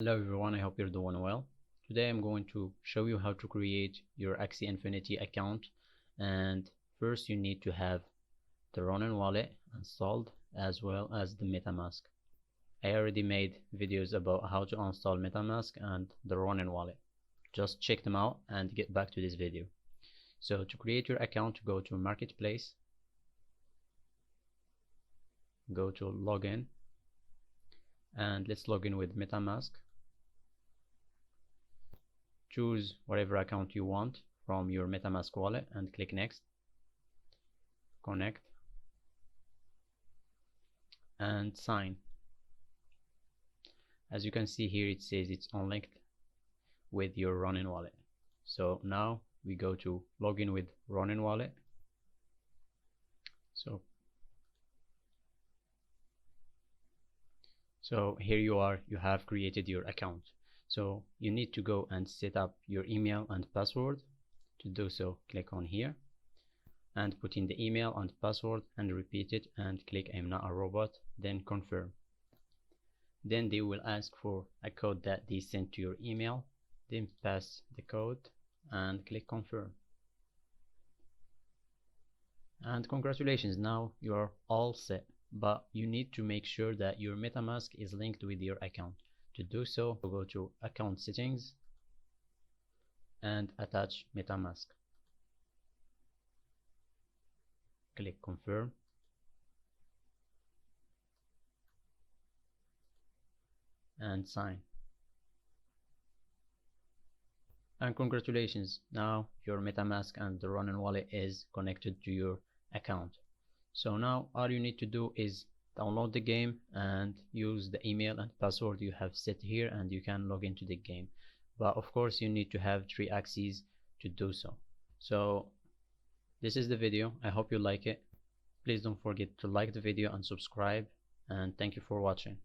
Hello everyone, I hope you're doing well. Today I'm going to show you how to create your Axie Infinity account, and first you need to have the Ronin wallet installed as well as the Metamask. I already made videos about how to install Metamask and the Ronin wallet. Just check them out and get back to this video. So to create your account, go to Marketplace, go to Login, and let's log in with Metamask. Choose whatever account you want from your MetaMask wallet and click Next, Connect, and Sign. As you can see here, it says it's unlinked with your Ronin wallet. So now we go to login with Ronin wallet. So here you are, you have created your account. So you need to go and set up your email and password. To do so, click on here and put in the email and password and repeat it and click I'm not a robot, then confirm. Then they will ask for a code that they sent to your email, then pass the code and click confirm. And congratulations, now you are all set. But you need to make sure that your MetaMask is linked with your account. To do so, go to Account Settings and attach MetaMask. Click Confirm. And sign. And congratulations, now your MetaMask and the Ronin wallet is connected to your account. So now all you need to do is download the game and use the email and password you have set here, and you can log into the game. But of course you need to have 3 Axies to do so. So this is the video. I hope you like it. Please don't forget to like the video and subscribe, and thank you for watching.